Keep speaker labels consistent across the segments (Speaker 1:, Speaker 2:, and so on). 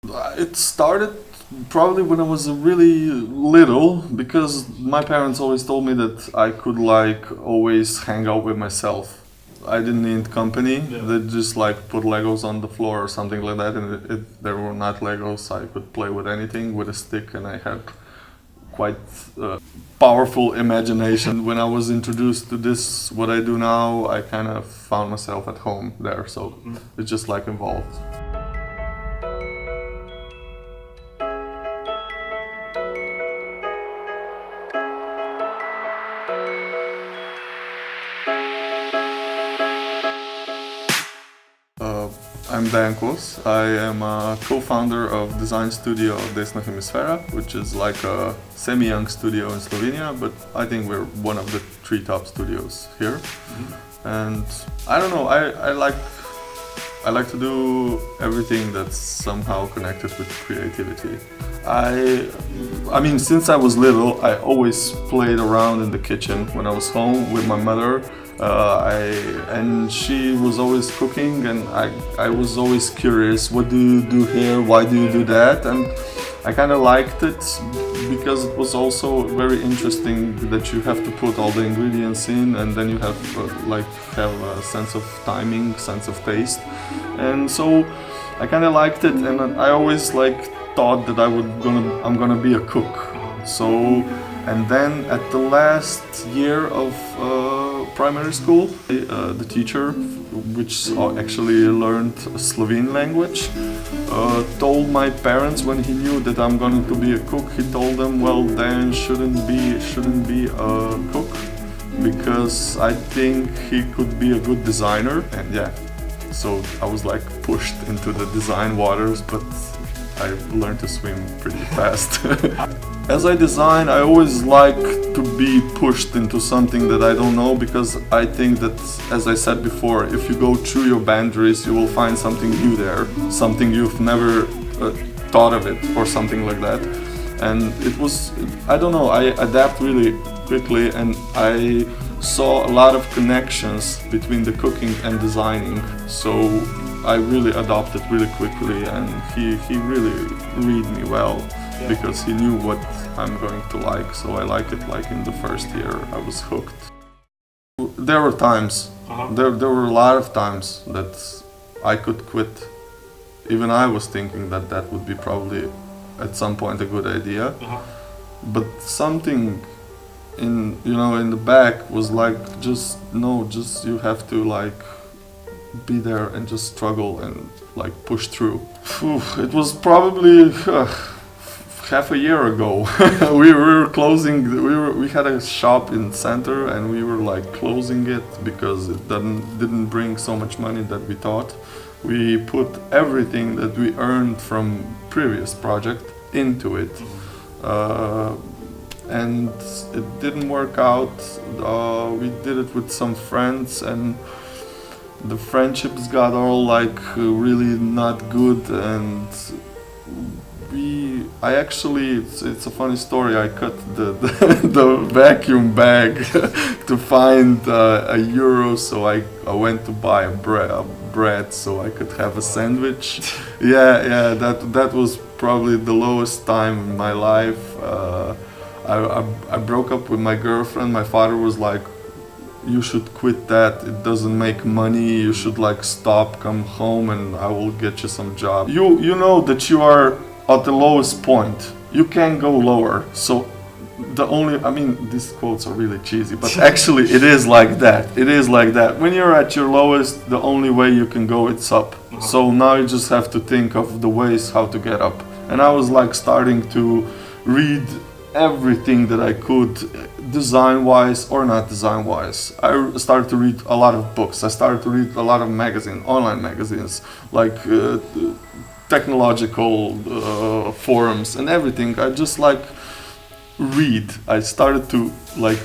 Speaker 1: It started probably when I was really little, because my parents always told me that I could like always hang out with myself. I didn't need company.
Speaker 2: Yeah.
Speaker 1: They just like put Legos on the floor or something like that, and there were not Legos. I could play with anything with a stick, and I had quite powerful imagination. When I was introduced to this, what I do now, I kind of found myself at home there. So it just like evolved. I'm Dejan Kos. I am a co-founder of design studio Desnahemisfera, which is like a semi-young studio in Slovenia, but I think we're one of the 3 top studios here. And I don't know, I like to do everything that's somehow connected with creativity. I mean, since I was little, I always played around in the kitchen when I was home with my mother. And she was always cooking, and I was always curious, what do you do here, why do you do that? And I kind of liked it because it was also very interesting that you have to put all the ingredients in, and then you have have a sense of timing, sense of taste. And so I kind of liked it, and I always thought that I'm gonna be a cook. So, and then at the last year of primary school, the teacher, which actually learned Slovene language, told my parents, when he knew that I'm going to be a cook, he told them, well, Dan shouldn't be a cook, because I think he could be a good designer. And yeah, so I was pushed into the design waters, but I learned to swim pretty fast. As I design, I always like to be pushed into something that I don't know, because I think that, as I said before, if you go through your boundaries, you will find something new there, something you've never thought of it, or something like that. And it was, I don't know, I adapt really quickly, and I saw a lot of connections between the cooking and designing. So I really adopted really quickly, and he really read me well, because he knew what I'm going to like. So I like it. In the first year, I was hooked. There were times, there were a lot of times that I could quit. Even I was thinking that that would be probably at some point a good idea. But something in the back was just you have to be there and just struggle and push through. It was probably half a year ago. we were closing. We had a shop in center, and we were closing it because it didn't bring so much money that we thought. We put everything that we earned from previous project into it, and it didn't work out. We did it with some friends, and the friendships got all really not good, and I actually, it's a funny story, I cut the vacuum bag to find €1, so I went to buy a bread so I could have a sandwich. Yeah, that was probably the lowest time in my life. I broke up with my girlfriend. My father was like, you should quit that, it doesn't make money, you should stop, come home, and I will get you some job. You know that you are at the lowest point, you can't go lower. So these quotes are really cheesy, but actually it is like that. It is like that. When you're at your lowest, the only way you can go is up. So now you just have to think of the ways how to get up. And I was starting to read everything that I could, design-wise or not design-wise. I started to read a lot of books. I started to read a lot of online magazines, technological forums and everything. I just read. I started to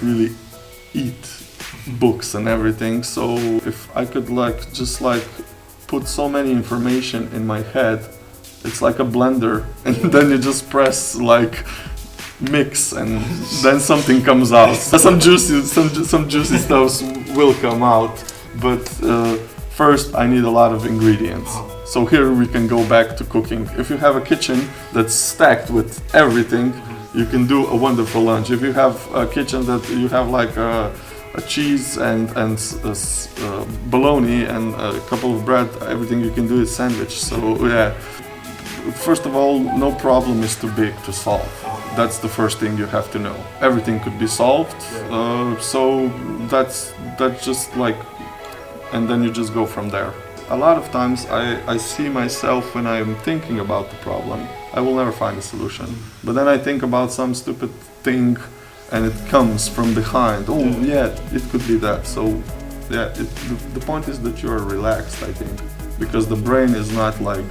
Speaker 1: really eat books and everything. So if I could just put so many information in my head, it's like a blender, and then you just press mix, and then something comes out. Some juicy stuff will come out, but first I need a lot of ingredients. So here we can go back to cooking. If you have a kitchen that's stacked with everything, you can do a wonderful lunch. If you have a kitchen that you have like a cheese and bologna and a couple of bread, everything you can do is sandwich. So yeah, first of all, no problem is too big to solve. That's the first thing you have to know. Everything could be solved. So that's just like, and then you just go from there. A lot of times I see myself when I am thinking about the problem, I will never find a solution. But then I think about some stupid thing and it comes from behind. Oh yeah, it could be that. So yeah, the point is that you are relaxed, I think, because the brain is not like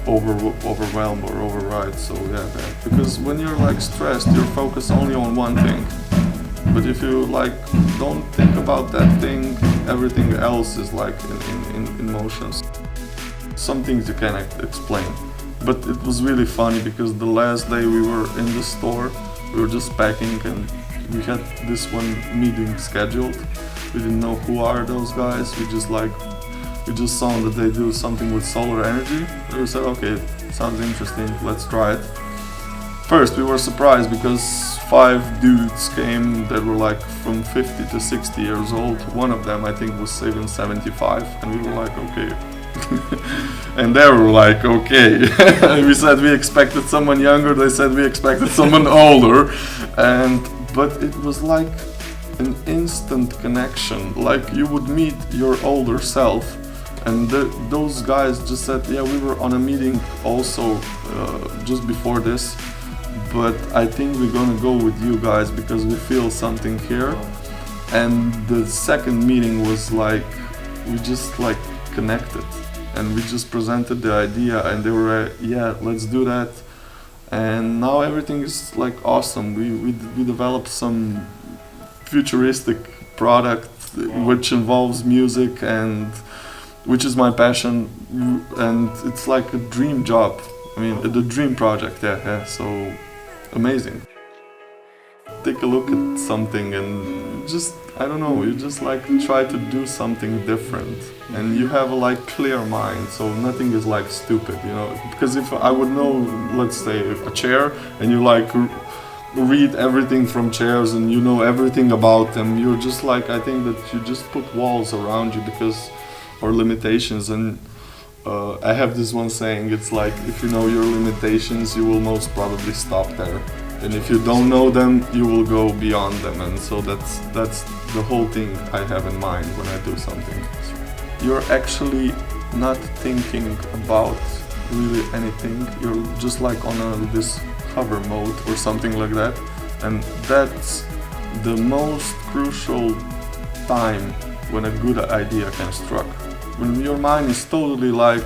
Speaker 1: overwhelmed or override. So yeah, because when you're like stressed, you're focused only on one thing. But if you like don't think about that thing, everything else is like in motions. Some things you cannot explain. But it was really funny because the last day we were in the store, we were just packing and we had this one meeting scheduled. We didn't know who are those guys. We just saw that they do something with solar energy. And we said, okay, sounds interesting, let's try it. First we were surprised because 5 dudes came that were like from 50 to 60 years old. One of them I think was even 75, and we were like, okay. And they were like, okay. We said we expected someone younger, they said we expected someone older. But it was like an instant connection, like you would meet your older self. And those guys just said, yeah, we were on a meeting also just before this, but I think we're gonna go with you guys because we feel something here. And the second meeting was like, we just like connected. And we just presented the idea and they were yeah, let's do that. And now everything is like awesome. We developed some futuristic product which involves music, and which is my passion, and it's like a dream job. I mean, the dream project, yeah, so amazing. Take a look at something and just, I don't know, you just like try to do something different, and you have a like clear mind, so nothing is like stupid, you know. Because if I would know, let's say a chair, and you like read everything from chairs and you know everything about them, you're just like, I think that you just put walls around you because, or limitations. And I have this one saying, it's like, if you know your limitations, you will most probably stop there. And if you don't know them, you will go beyond them. And so that's the whole thing I have in mind when I do something. You're actually not thinking about really anything. You're just like on this hover mode or something like that. And that's the most crucial time when a good idea can strike. When your mind is totally like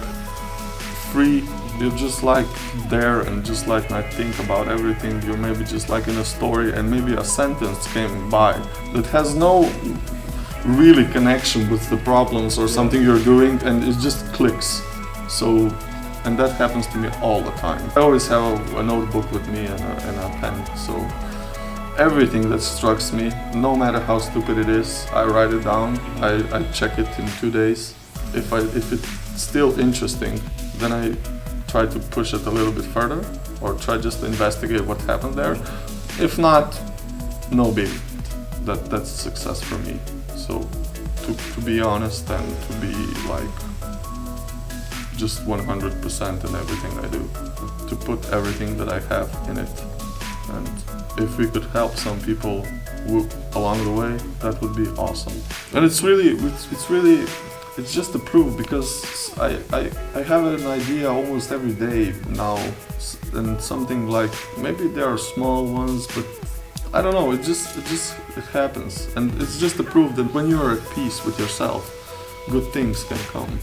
Speaker 1: free, you're just like there and just like not think about everything. You're maybe just like in a story and maybe a sentence came by that has no really connection with the problems or something you're doing, and it just clicks. So, and that happens to me all the time. I always have a notebook with me and a pen, so everything that strikes me, no matter how stupid it is, I write it down. I check it in 2 days. If it's still interesting, then I try to push it a little bit further, or try just to investigate what happened there. If not, no big. That's success for me. So to be honest and to be like just 100% in everything I do, to put everything that I have in it. And if we could help some people along the way, that would be awesome. And it's just a proof, because I have an idea almost every day now, and something like, maybe there are small ones, but I don't know, it happens. And it's just a proof that when you are at peace with yourself, good things can come.